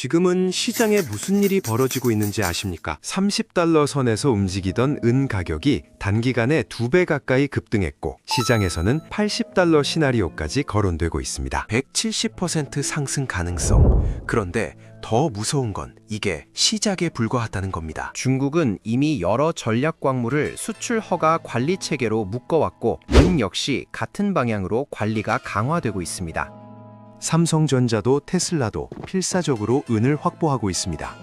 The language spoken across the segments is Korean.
지금은 시장에 무슨 일이 벌어지고 있는지 아십니까? 30달러 선에서 움직이던 은 가격이 단기간에 2배 가까이 급등했고 시장에서는 80달러 시나리오까지 거론되고 있습니다. 170% 상승 가능성. 그런데 더 무서운 건 이게 시작에 불과하다는 겁니다. 중국은 이미 여러 전략 광물을 수출 허가 관리 체계로 묶어왔고 은 역시 같은 방향으로 관리가 강화되고 있습니다. 삼성전자도 테슬라도 필사적으로 은을 확보하고 있습니다.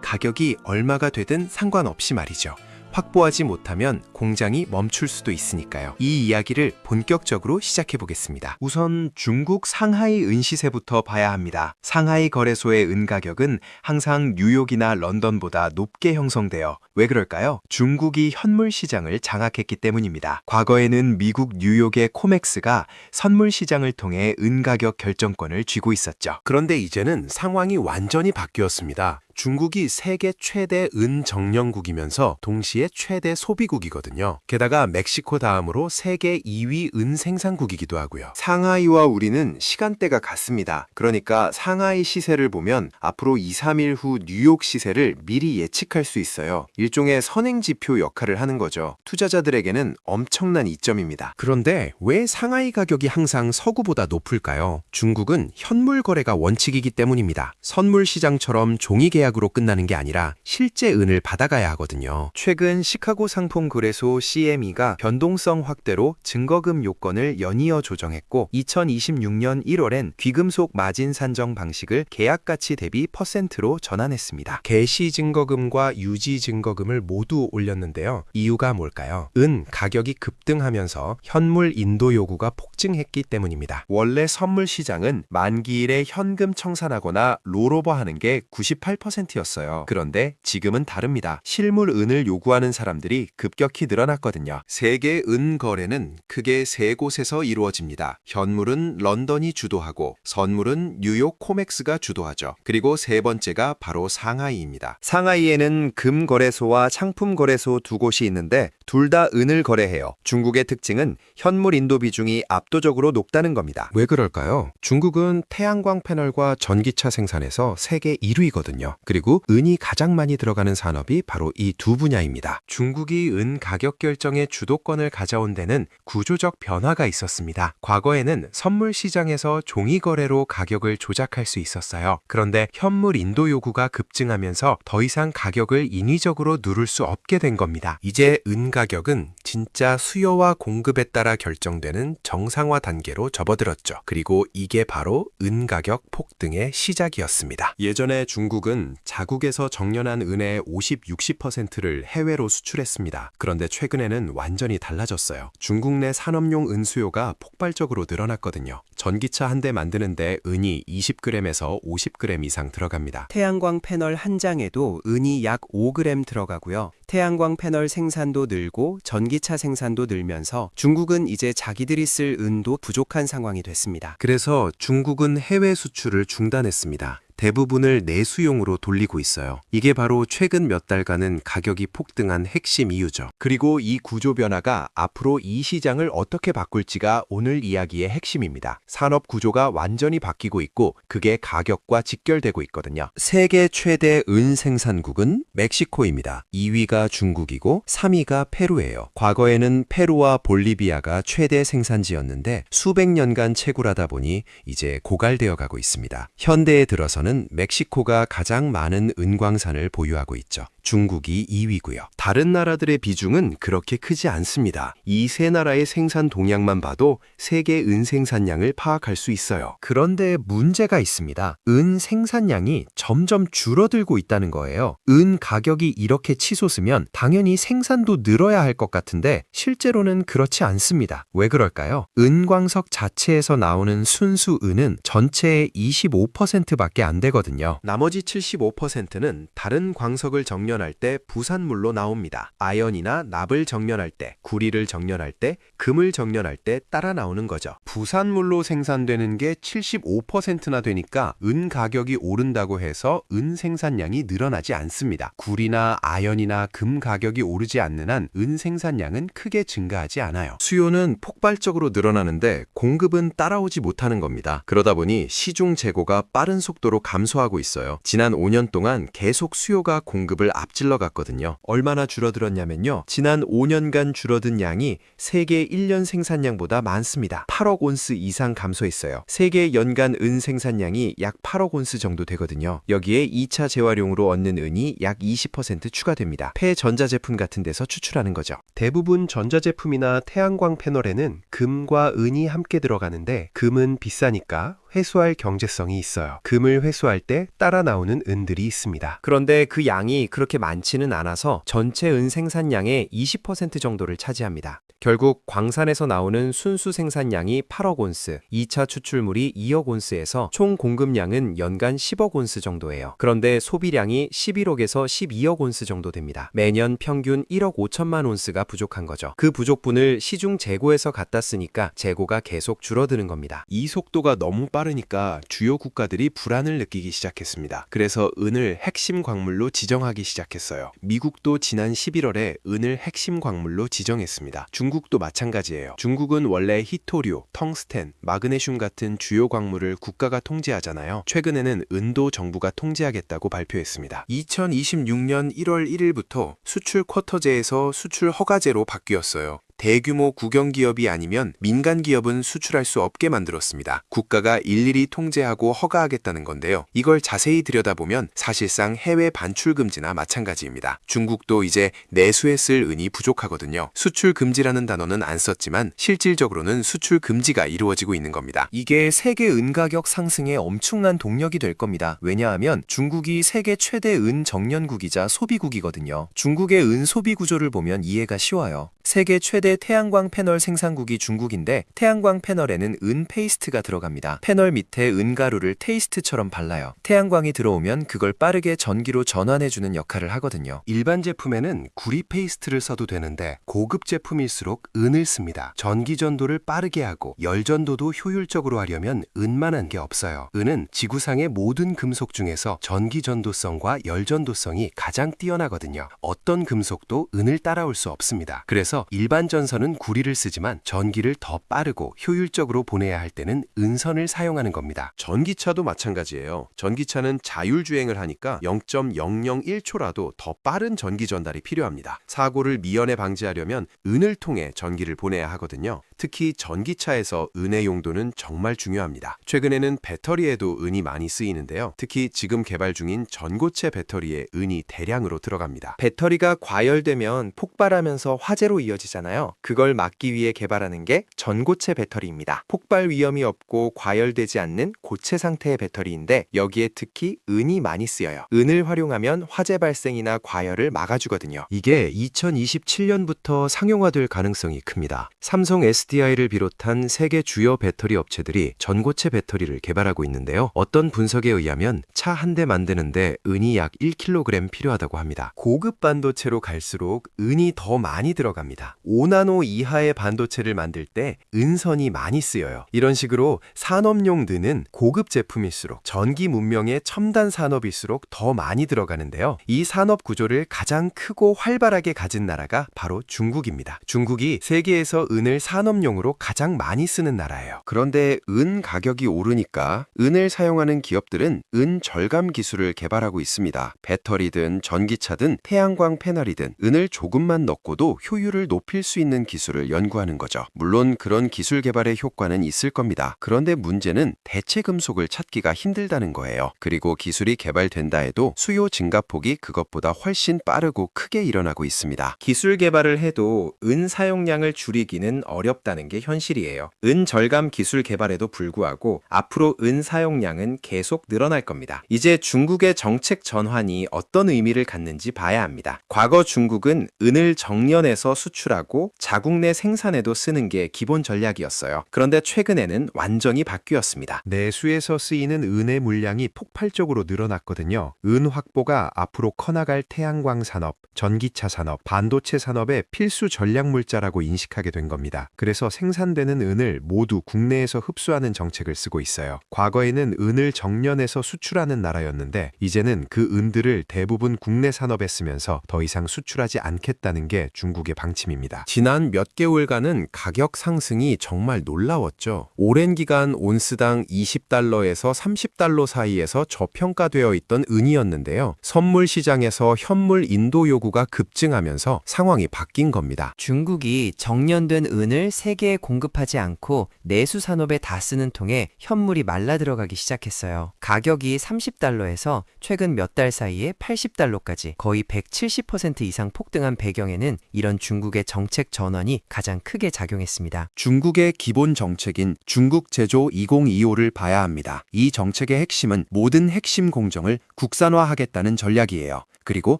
가격이 얼마가 되든 상관없이 말이죠. 확보하지 못하면 공장이 멈출 수도 있으니까요. 이 이야기를 본격적으로 시작해 보겠습니다. 우선 중국 상하이 은 시세부터 봐야 합니다. 상하이 거래소의 은 가격은 항상 뉴욕이나 런던보다 높게 형성되어 왜 그럴까요? 중국이 현물 시장을 장악했기 때문입니다. 과거에는 미국 뉴욕의 코맥스가 선물 시장을 통해 은 가격 결정권을 쥐고 있었죠. 그런데 이제는 상황이 완전히 바뀌었습니다. 중국이 세계 최대 은 정령국이면서 동시에 최대 소비국이거든요. 게다가 멕시코 다음으로 세계 2위 은 생산국이기도 하고요. 상하이와 우리는 시간대가 같습니다. 그러니까 상하이 시세를 보면 앞으로 2, 3일 후 뉴욕 시세를 미리 예측할 수 있어요. 일종의 선행지표 역할을 하는 거죠. 투자자들에게는 엄청난 이점입니다. 그런데 왜 상하이 가격이 항상 서구보다 높을까요? 중국은 현물 거래가 원칙이기 때문입니다. 선물 시장처럼 종이 계약으로 끝나는 게 아니라 실제 은을 받아가야 하거든요. 최근 시카고 상품거래소 CME가 변동성 확대로 증거금 요건을 연이어 조정했고 2026년 1월엔 귀금속 마진 산정 방식을 계약가치 대비 %로 전환했습니다. 개시 증거금과 유지 증거금을 모두 올렸는데요. 이유가 뭘까요? 은 가격이 급등하면서 현물 인도 요구가 폭증했기 때문입니다. 원래 선물 시장은 만기일에 현금 청산하거나 롤오버하는 게 98%였어요. 그런데 지금은 다릅니다. 실물 은을 요구하는 사람들이 급격히 늘어났거든요. 세계 은 거래는 크게 세 곳에서 이루어집니다. 현물은 런던이 주도하고 선물은 뉴욕 코맥스가 주도하죠. 그리고 세 번째가 바로 상하이입니다. 상하이에는 금 거래소와 상품 거래소 두 곳이 있는데 둘 다 은을 거래해요. 중국의 특징은 현물 인도 비중이 압도적으로 높다는 겁니다. 왜 그럴까요? 중국은 태양광 패널과 전기차 생산에서 세계 1위거든요. 그리고 은이 가장 많이 들어가는 산업이 바로 이 두 분야입니다. 중국이 은 가격 결정의 주도권을 가져온 데는 구조적 변화가 있었습니다. 과거에는 선물 시장에서 종이 거래로 가격을 조작할 수 있었어요. 그런데 현물 인도 요구가 급증하면서 더 이상 가격을 인위적으로 누를 수 없게 된 겁니다. 이제 은 가격은 진짜 수요와 공급에 따라 결정되는 정상화 단계로 접어들었죠. 그리고 이게 바로 은 가격 폭등의 시작이었습니다. 예전에 중국은 자국에서 정련한 은의 50-60%를 해외로 수출했습니다. 그런데 최근에는 완전히 달라졌어요. 중국 내 산업용 은 수요가 폭발적으로 늘어났거든요. 전기차 한 대 만드는데 은이 20g에서 50g 이상 들어갑니다. 태양광 패널 한 장에도 은이 약 5g 들어가고요. 태양광 패널 생산도 늘고 전기차 생산도 늘면서 중국은 이제 자기들이 쓸 은도 부족한 상황이 됐습니다. 그래서 중국은 해외 수출을 중단했습니다. 대부분을 내수용으로 돌리고 있어요. 이게 바로 최근 몇 달간은 가격이 폭등한 핵심 이유죠. 그리고 이 구조 변화가 앞으로 이 시장을 어떻게 바꿀지가 오늘 이야기의 핵심입니다. 산업 구조가 완전히 바뀌고 있고 그게 가격과 직결되고 있거든요. 세계 최대 은 생산국은 멕시코입니다. 2위가 중국이고 3위가 페루예요. 과거에는 페루와 볼리비아가 최대 생산지였는데 수백 년간 채굴하다 보니 이제 고갈되어 가고 있습니다. 현대에 들어서는 멕시코가 가장 많은 은광산을 보유하고 있죠. 중국이 2위고요. 다른 나라들의 비중은 그렇게 크지 않습니다. 이 세 나라의 생산 동향만 봐도 세계 은 생산량을 파악할 수 있어요. 그런데 문제가 있습니다. 은 생산량이 점점 줄어들고 있다는 거예요. 은 가격이 이렇게 치솟으면 당연히 생산도 늘어야 할 것 같은데 실제로는 그렇지 않습니다. 왜 그럴까요? 은광석 자체에서 나오는 순수 은은 전체의 25%밖에 안 되거든요. 나머지 75%는 다른 광석을 정렬 정렬할 때 부산물로 나옵니다. 아연이나 납을 정렬할 때, 구리를 정렬할 때, 금을 정렬할 때 따라 나오는 거죠. 부산물로 생산되는 게 75%나 되니까 은 가격이 오른다고 해서 은 생산량이 늘어나지 않습니다. 구리나 아연이나 금 가격이 오르지 않는 한 은 생산량은 크게 증가하지 않아요. 수요는 폭발적으로 늘어나는데 공급은 따라오지 못하는 겁니다. 그러다 보니 시중 재고가 빠른 속도로 감소하고 있어요. 지난 5년 동안 계속 수요가 공급을 앞질러 갔거든요. 얼마나 줄어들었냐면요. 지난 5년간 줄어든 양이 세계 1년 생산량보다 많습니다. 8억 온스 이상 감소했어요. 세계 연간 은 생산량이 약 8억 온스 정도 되거든요. 여기에 2차 재활용으로 얻는 은이 약 20% 추가됩니다. 폐전자제품 같은 데서 추출하는 거죠. 대부분 전자제품이나 태양광 패널에는 금과 은이 함께 들어가는데 금은 비싸니까 회수할 경제성이 있어요. 금을 회수할 때 따라 나오는 은들이 있습니다. 그런데 그 양이 그렇게 많지는 않아서 전체 은 생산량의 20% 정도를 차지합니다. 결국 광산에서 나오는 순수 생산량이 8억 온스, 2차 추출물이 2억 온스에서 총 공급량은 연간 10억 온스 정도예요. 그런데 소비량이 11억에서 12억 온스 정도 됩니다. 매년 평균 1억 5천만 온스가 부족한 거죠. 그 부족분을 시중 재고에서 갖다 쓰니까 재고가 계속 줄어드는 겁니다. 이 속도가 너무 빠르니까 주요 국가들이 불안을 느끼기 시작했습니다. 그래서 은을 핵심 광물로 지정하기 시작했어요. 미국도 지난 11월에 은을 핵심 광물로 지정했습니다. 중국도 마찬가지예요. 중국은 원래 히토류, 텅스텐, 마그네슘 같은 주요 광물을 국가가 통제하잖아요. 최근에는 은도 정부가 통제하겠다고 발표했습니다. 2026년 1월 1일부터 수출 쿼터제에서 수출 허가제로 바뀌었어요. 대규모 국영기업이 아니면 민간 기업은 수출할 수 없게 만들었습니다. 국가가 일일이 통제하고 허가하겠다는 건데요. 이걸 자세히 들여다보면 사실상 해외 반출 금지나 마찬가지입니다. 중국도 이제 내수에 쓸 은이 부족하거든요. 수출 금지라는 단어는 안 썼지만 실질적으로는 수출 금지가 이루어지고 있는 겁니다. 이게 세계 은 가격 상승에 엄청난 동력이 될 겁니다. 왜냐하면 중국이 세계 최대 은 정년국이자 소비국이거든요. 중국의 은 소비 구조를 보면 이해가 쉬워요. 세계 최대 태양광 패널 생산국이 중국인데 태양광 패널에는 은 페이스트가 들어갑니다. 패널 밑에 은 가루를 테이스트처럼 발라요. 태양광이 들어오면 그걸 빠르게 전기로 전환해주는 역할을 하거든요. 일반 제품에는 구리 페이스트를 써도 되는데 고급 제품일수록 은을 씁니다. 전기 전도를 빠르게 하고 열 전도도 효율적으로 하려면 은만한 게 없어요. 은은 지구상의 모든 금속 중에서 전기 전도성과 열 전도성이 가장 뛰어나거든요. 어떤 금속도 은을 따라올 수 없습니다. 그래서 일반 전선은 구리를 쓰지만 전기를 더 빠르고 효율적으로 보내야 할 때는 은선을 사용하는 겁니다. 전기차도 마찬가지예요. 전기차는 자율주행을 하니까 0.001초라도 더 빠른 전기 전달이 필요합니다. 사고를 미연에 방지하려면 은을 통해 전기를 보내야 하거든요. 특히 전기차에서 은의 용도는 정말 중요합니다. 최근에는 배터리에도 은이 많이 쓰이는데요. 특히 지금 개발 중인 전고체 배터리에 은이 대량으로 들어갑니다. 배터리가 과열되면 폭발하면서 화재로 이어지잖아요. 그걸 막기 위해 개발하는 게 전고체 배터리입니다. 폭발 위험이 없고 과열되지 않는 고체 상태의 배터리인데 여기에 특히 은이 많이 쓰여요. 은을 활용하면 화재 발생이나 과열을 막아주거든요. 이게 2027년부터 상용화될 가능성이 큽니다. 삼성 SDI를 비롯한 세계 주요 배터리 업체들이 전고체 배터리를 개발하고 있는데요. 어떤 분석에 의하면 차 한 대 만드는데 은이 약 1kg 필요하다고 합니다. 고급 반도체로 갈수록 은이 더 많이 들어갑니다. 5나노 이하의 반도체를 만들 때 은선이 많이 쓰여요. 이런 식으로 산업용 은은 고급 제품일수록 전기 문명의 첨단 산업일수록 더 많이 들어가는데요. 이 산업 구조를 가장 크고 활발하게 가진 나라가 바로 중국입니다. 중국이 세계에서 은을 산업용으로 가장 많이 쓰는 나라예요. 그런데 은 가격이 오르니까 은을 사용하는 기업들은 은 절감 기술을 개발하고 있습니다. 배터리든 전기차든 태양광 패널이든 은을 조금만 넣고도 효율을 높일 수 있는 기술을 연구하는 거죠. 물론 그런 기술 개발의 효과는 있을 겁니다. 그런데 문제는 대체 금속을 찾기가 힘들다는 거예요. 그리고 기술이 개발된다 해도 수요 증가폭이 그것보다 훨씬 빠르고 크게 일어나고 있습니다. 기술 개발을 해도 은 사용량을 줄이기는 어렵다. 않겠다는 게 현실이에요. 은 절감 기술 개발에도 불구하고 앞으로 은 사용량은 계속 늘어날 겁니다. 이제 중국의 정책 전환이 어떤 의미를 갖는지 봐야 합니다. 과거 중국은 은을 정년해서 수출하고 자국 내 생산에도 쓰는 게 기본 전략이었어요. 그런데 최근에는 완전히 바뀌었습니다. 내수에서 쓰이는 은의 물량이 폭발적으로 늘어났거든요. 은 확보가 앞으로 커나갈 태양광 산업, 전기차 산업, 반도체 산업의 필수 전략 물자라고 인식하게 된 겁니다. 그래서 생산되는 은을 모두 국내에서 흡수하는 정책을 쓰고 있어요. 과거에는 은을 정년해서 수출하는 나라였는데 이제는 그 은들을 대부분 국내 산업에 쓰면서 더 이상 수출하지 않겠다는 게 중국의 방침입니다. 지난 몇 개월간은 가격 상승이 정말 놀라웠죠. 오랜 기간 온스당 20달러에서 30달러 사이에서 저평가되어 있던 은이었는데요. 선물 시장에서 현물 인도 요구가 급증하면서 상황이 바뀐 겁니다. 중국이 정년된 은을 세계에 공급하지 않고 내수 산업에 다 쓰는 통에 현물이 말라 들어가기 시작했어요. 가격이 30달러에서 최근 몇 달 사이에 80달러까지 거의 170% 이상 폭등한 배경에는 이런 중국의 정책 전환이 가장 크게 작용했습니다. 중국의 기본 정책인 중국 제조 2025를 봐야 합니다. 이 정책의 핵심은 모든 핵심 공정을 국산화하겠다는 전략이에요. 그리고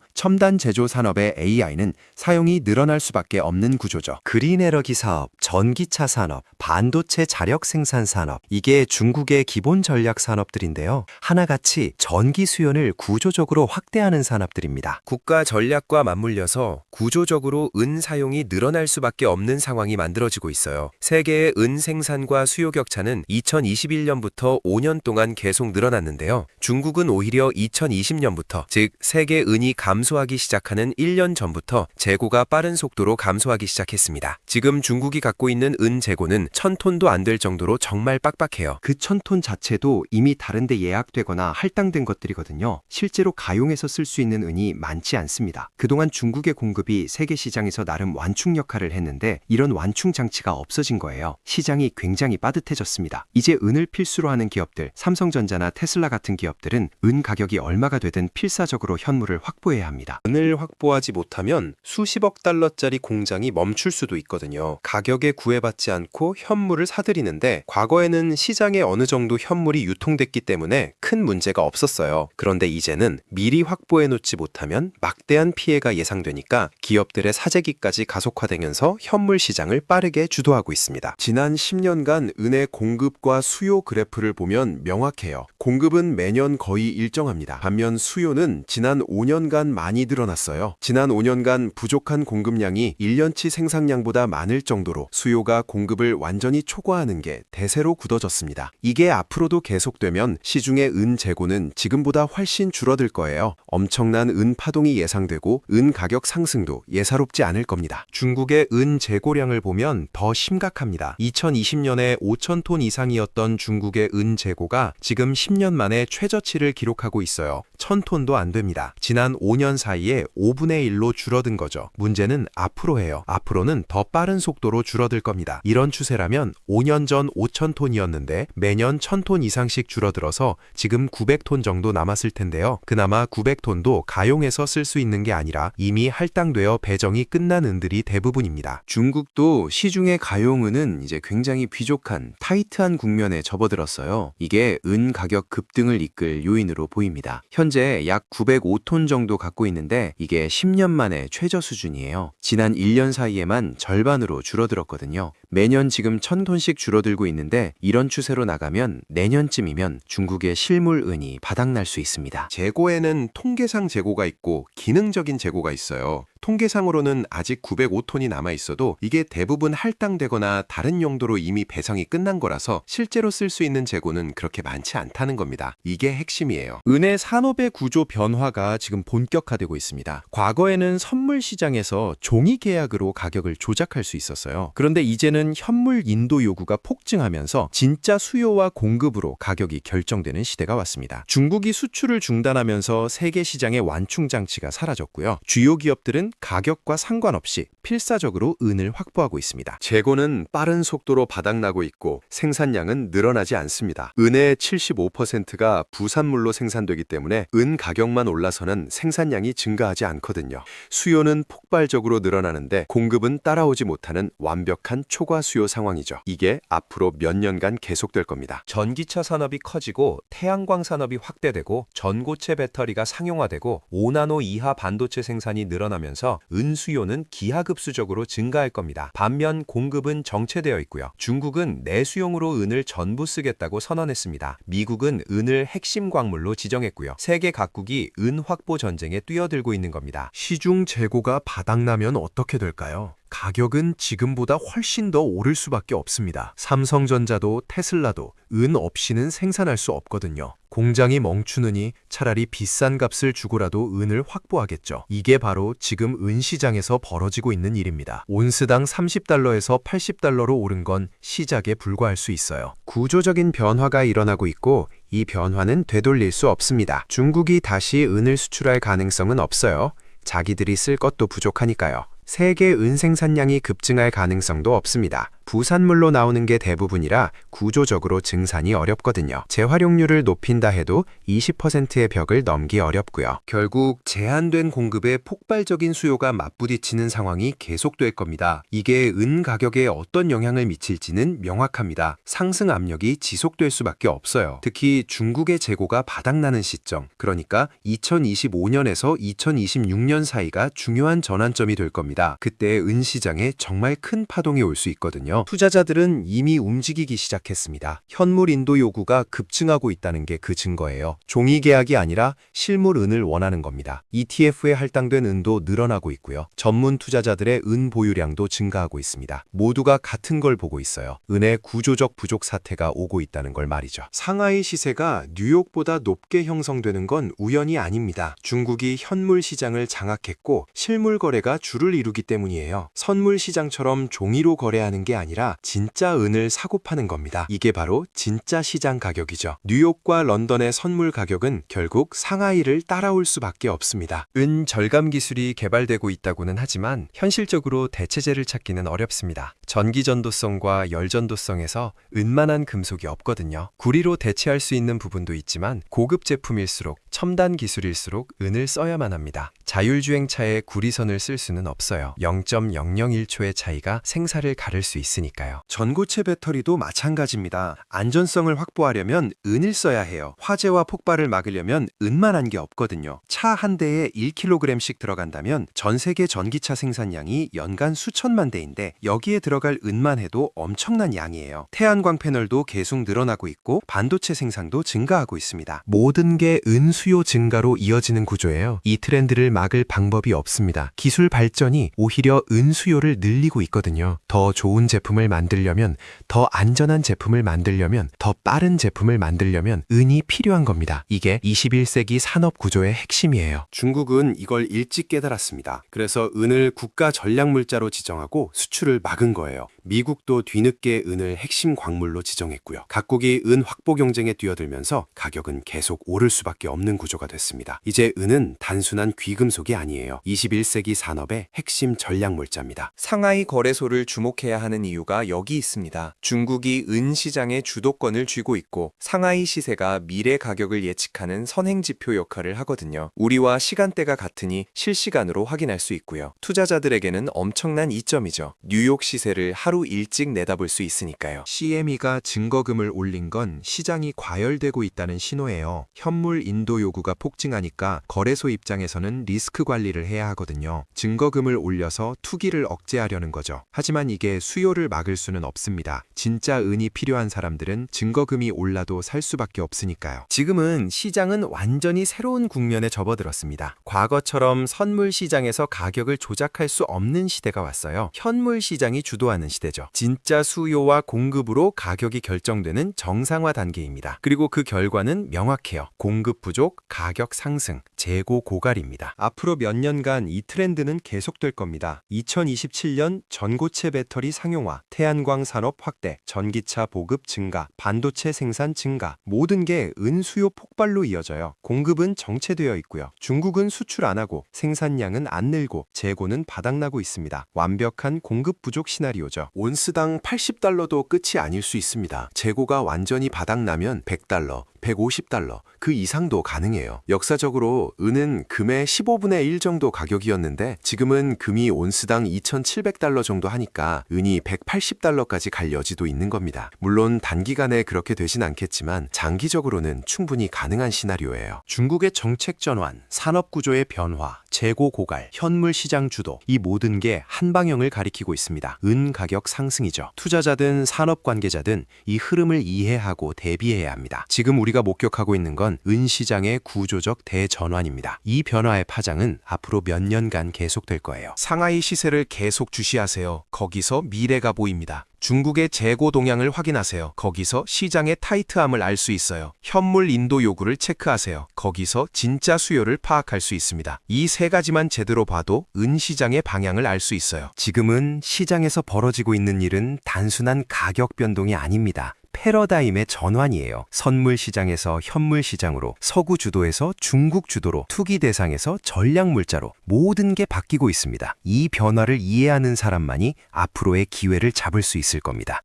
첨단 제조 산업의 AI는 사용이 늘어날 수밖에 없는 구조죠. 그린 에너지 사업, 전기차 산업, 반도체 자력 생산 산업, 이게 중국의 기본 전략 산업들인데요. 하나같이 전기 수요를 구조적으로 확대하는 산업들입니다. 국가 전략과 맞물려서 구조적으로 은 사용이 늘어날 수밖에 없는 상황이 만들어지고 있어요. 세계의 은 생산과 수요 격차는 2021년부터 5년 동안 계속 늘어났는데요. 중국은 오히려 2020년부터, 즉 세계 은이 감소하기 시작하는 1년 전부터 재고가 빠른 속도로 감소하기 시작했습니다. 지금 중국이 갖고 있는 은 재고는 1000톤도 안 될 정도로 정말 빡빡해요. 그 1000톤 자체도 이미 다른데 예약되거나 할당된 것들이거든요. 실제로 가용해서 쓸 수 있는 은이 많지 않습니다. 그동안 중국의 공급이 세계 시장에서 나름 완충 역할을 했는데 이런 완충 장치가 없어진 거예요. 시장이 굉장히 빠듯해졌습니다. 이제 은을 필수로 하는 기업들, 삼성전자나 테슬라 같은 기업들은 은 가격이 얼마가 되든 필사적으로 현물을 확보해야 합니다. 은을 확보하지 못하면 수십억 달러짜리 공장이 멈출 수도 있거든요. 가격에 구애받지 않고 현물을 사들이는데 과거에는 시장에 어느 정도 현물이 유통됐기 때문에 큰 문제가 없었어요. 그런데 이제는 미리 확보해 놓지 못하면 막대한 피해가 예상되니까 기업들의 사재기까지 가속화되면서 현물 시장을 빠르게 주도하고 있습니다. 지난 10년간 은의 공급과 수요 그래프를 보면 명확해요. 공급은 매년 거의 일정합니다. 반면 수요는 지난 5년간 많이 늘어났어요. 지난 5년간 부족한 공급량이 1년치 생산량보다 많을 정도로 수요가 공급을 완전히 초과하는 게 대세로 굳어졌습니다. 이게 앞으로도 계속되면 시중의 은 재고는 지금보다 훨씬 줄어들 거예요. 엄청난 은 파동이 예상되고 은 가격 상승도 예사롭지 않을 겁니다. 중국의 은 재고량을 보면 더 심각합니다. 2020년에 5,000톤 이상이었던 중국의 은 재고가 지금 10년 만에 최저치를 기록하고 있어요. 1,000톤도 안 됩니다. 지난 5년 사이에 5분의 1로 줄어든 거죠. 문제는 앞으로예요. 앞으로는 더 빠른 속도로 줄어들 겁니다. 이런 추세라면 5년 전 5,000톤이었는데 매년 1,000톤 이상씩 줄어들어서 지금 900톤 정도 남았을 텐데요. 그나마 900톤도 가용해서 쓸 수 있는 게 아니라 이미 할당되어 배정이 끝난 은들이 대부분입니다. 중국도 시중의 가용은은 이제 굉장히 비족한 타이트한 국면에 접어들었어요. 이게 은 가격 급등을 이끌 요인으로 보입니다. 현재 약 905톤 정도 갖고 있는데 이게 10년 만에 최저 수준이에요. 지난 1년 사이에만 절반으로 줄어들었거든요. 매년 지금 1,000톤씩 줄어들고 있는데 이런 추세로 나가면 내년쯤이면 중국의 실물 은이 바닥날 수 있습니다. 재고에는 통계상 재고가 있고 기능적인 재고가 있어요. 통계상으로는 아직 905톤이 남아 있어도 이게 대부분 할당되거나 다른 용도로 이미 배상이 끝난 거라서 실제로 쓸 수 있는 재고는 그렇게 많지 않다는 겁니다. 이게 핵심이에요. 은의 산업의 구조 변화가 지금 본격화되고 있습니다. 과거에는 선물 시장에서 종이 계약으로 가격을 조작할 수 있었어요. 그런데 이제는 현물 인도 요구가 폭증하면서 진짜 수요와 공급으로 가격이 결정되는 시대가 왔습니다. 중국이 수출을 중단하면서 세계 시장의 완충 장치가 사라졌고요. 주요 기업들은 정부는 가격과 상관없이 필사적으로 은을 확보하고 있습니다. 재고는 빠른 속도로 바닥나고 있고 생산량은 늘어나지 않습니다. 은의 75%가 부산물로 생산되기 때문에 은 가격만 올라서는 생산량이 증가하지 않거든요. 수요는 폭발적으로 늘어나는데 공급은 따라오지 못하는 완벽한 초과 수요 상황이죠. 이게 앞으로 몇 년간 계속될 겁니다. 전기차 산업이 커지고 태양광 산업이 확대되고 전고체 배터리가 상용화되고 5나노 이하 반도체 생산이 늘어나면서 은 수요는 기하급수적으로 증가할 겁니다. 반면 공급은 정체되어 있고요. 중국은 내수용으로 은을 전부 쓰겠다고 선언했습니다. 미국은 은을 핵심 광물로 지정했고요. 세계 각국이 은 확보 전쟁에 뛰어들고 있는 겁니다. 시중 재고가 바닥나면 어떻게 될까요? 가격은 지금보다 훨씬 더 오를 수밖에 없습니다. 삼성전자도 테슬라도 은 없이는 생산할 수 없거든요. 공장이 멈추느니 차라리 비싼 값을 주고라도 은을 확보하겠죠. 이게 바로 지금 은 시장에서 벌어지고 있는 일입니다. 온스당 30달러에서 80달러로 오른 건 시작에 불과할 수 있어요. 구조적인 변화가 일어나고 있고 이 변화는 되돌릴 수 없습니다. 중국이 다시 은을 수출할 가능성은 없어요. 자기들이 쓸 것도 부족하니까요. 세계 은 생산량이 급증할 가능성도 없습니다. 부산물로 나오는 게 대부분이라 구조적으로 증산이 어렵거든요. 재활용률을 높인다 해도 20%의 벽을 넘기 어렵고요. 결국 제한된 공급에 폭발적인 수요가 맞부딪히는 상황이 계속될 겁니다. 이게 은 가격에 어떤 영향을 미칠지는 명확합니다. 상승 압력이 지속될 수밖에 없어요. 특히 중국의 재고가 바닥나는 시점, 그러니까 2025년에서 2026년 사이가 중요한 전환점이 될 겁니다. 그때 은 시장에 정말 큰 파동이 올 수 있거든요. 투자자들은 이미 움직이기 시작했습니다. 현물 인도 요구가 급증하고 있다는 게 그 증거예요. 종이 계약이 아니라 실물 은을 원하는 겁니다. ETF에 할당된 은도 늘어나고 있고요. 전문 투자자들의 은 보유량도 증가하고 있습니다. 모두가 같은 걸 보고 있어요. 은의 구조적 부족 사태가 오고 있다는 걸 말이죠. 상하이 시세가 뉴욕보다 높게 형성되는 건 우연이 아닙니다. 중국이 현물 시장을 장악했고 실물 거래가 줄을 이루기 때문이에요. 선물 시장처럼 종이로 거래하는 게 아니라 진짜 은을 사고 파는 겁니다. 이게 바로 진짜 시장 가격이죠. 뉴욕과 런던의 선물 가격은 결국 상하이를 따라올 수밖에 없습니다. 은 절감 기술이 개발되고 있다고는 하지만 현실적으로 대체제를 찾기는 어렵습니다. 전기 전도성과 열 전도성에서 은만한 금속이 없거든요. 구리로 대체할 수 있는 부분도 있지만 고급 제품일수록 첨단 기술일수록 은을 써야만 합니다. 자율주행차에 구리선을 쓸 수는 없어요. 0.001초의 차이가 생사를 가를 수 있으니까요. 전고체 배터리도 마찬가지입니다. 안전성을 확보하려면 은을 써야 해요. 화재와 폭발을 막으려면 은만한 게 없거든요. 차 한 대에 1kg씩 들어간다면 전 세계 전기차 생산량이 연간 수천만 대인데 여기에 들어갈 은만 해도 엄청난 양이에요. 태양광 패널도 계속 늘어나고 있고 반도체 생산도 증가하고 있습니다. 모든 게 은 수요 증가로 이어지는 구조예요. 이 트렌드를 막을 방법이 없습니다. 기술 발전이 오히려 은 수요를 늘리고 있거든요. 더 좋은 제품을 만들려면, 더 안전한 제품을 만들려면, 더 빠른 제품을 만들려면 은이 필요한 겁니다. 이게 21세기 산업 구조의 핵심이에요. 중국은 이걸 일찍 깨달았습니다. 그래서 은을 국가 전략물자로 지정하고 수출을 막은 거예요. 미국도 뒤늦게 은을 핵심 광물로 지정했고요. 각국이 은 확보 경쟁에 뛰어들면서 가격은 계속 오를 수밖에 없는 구조가 됐습니다. 이제 은은 단순한 귀금속이 아니에요. 21세기 산업의 핵심 전략물자입니다. 상하이 거래소를 주목해야 하는 이유가 여기 있습니다. 중국이 은 시장의 주도권을 쥐고 있고 상하이 시세가 미래 가격을 예측하는 선행지표 역할을 하거든요. 우리와 시간대가 같으니 실시간으로 확인할 수 있고요. 투자자들에게는 엄청난 이점이죠. 뉴욕 시세를 하루 일찍 내다볼 수 있으니까요. CME가 증거금을 올린 건 시장이 과열되고 있다는 신호예요. 현물 인도 요구가 폭증하니까 거래소 입장에서는 리스크 관리를 해야 하거든요. 증거금을 올려서 투기를 억제하려는 거죠. 하지만 이게 수요를 막을 수는 없습니다. 진짜 은이 필요한 사람들은 증거금이 올라도 살 수밖에 없으니까요. 지금은 시장은 완전히 새로운 국면에 접어들었습니다. 과거처럼 선물 시장에서 가격을 조작할 수 없는 시대가 왔어요. 현물 시장이 주도하고 인도하는 시대죠. 진짜 수요와 공급으로 가격이 결정되는 정상화 단계입니다. 그리고 그 결과는 명확해요. 공급 부족, 가격 상승, 재고 고갈입니다. 앞으로 몇 년간 이 트렌드는 계속될 겁니다. 2027년 전고체 배터리 상용화, 태양광 산업 확대, 전기차 보급 증가, 반도체 생산 증가, 모든 게 은 수요 폭발로 이어져요. 공급은 정체되어 있고요. 중국은 수출 안 하고 생산량은 안 늘고 재고는 바닥나고 있습니다. 완벽한 공급 부족 시나리오죠. 온스당 80달러도 끝이 아닐 수 있습니다. 재고가 완전히 바닥나면 100달러, 150달러, 그 이상도 가능해요. 역사적으로 은은 금의 15분의 1 정도 가격이었는데 지금은 금이 온스당 2,700달러 정도 하니까 은이 180달러까지 갈 여지도 있는 겁니다. 물론 단기간에 그렇게 되진 않겠지만 장기적으로는 충분히 가능한 시나리오예요. 중국의 정책 전환, 산업 구조의 변화, 재고 고갈, 현물 시장 주도, 이 모든 게 한 방향을 가리키고 있습니다. 은 가격 상승이죠. 투자자든 산업 관계자든 이 흐름을 이해하고 대비해야 합니다. 지금 우리가 목격하고 있는 건 은 시장의 구조적 대전환입니다. 이 변화의 파장은 앞으로 몇 년간 계속될 거예요. 상하이 시세를 계속 주시하세요. 거기서 미래가 보입니다. 중국의 재고 동향을 확인하세요. 거기서 시장의 타이트함을 알 수 있어요. 현물 인도 요구를 체크하세요. 거기서 진짜 수요를 파악할 수 있습니다. 이 세 가지만 제대로 봐도 은 시장의 방향을 알 수 있어요. 지금은 시장에서 벌어지고 있는 일은 단순한 가격 변동이 아닙니다. 패러다임의 전환이에요. 선물 시장에서 현물 시장으로, 서구 주도에서 중국 주도로, 투기 대상에서 전략 물자로 모든 게 바뀌고 있습니다. 이 변화를 이해하는 사람만이 앞으로의 기회를 잡을 수 있을 겁니다.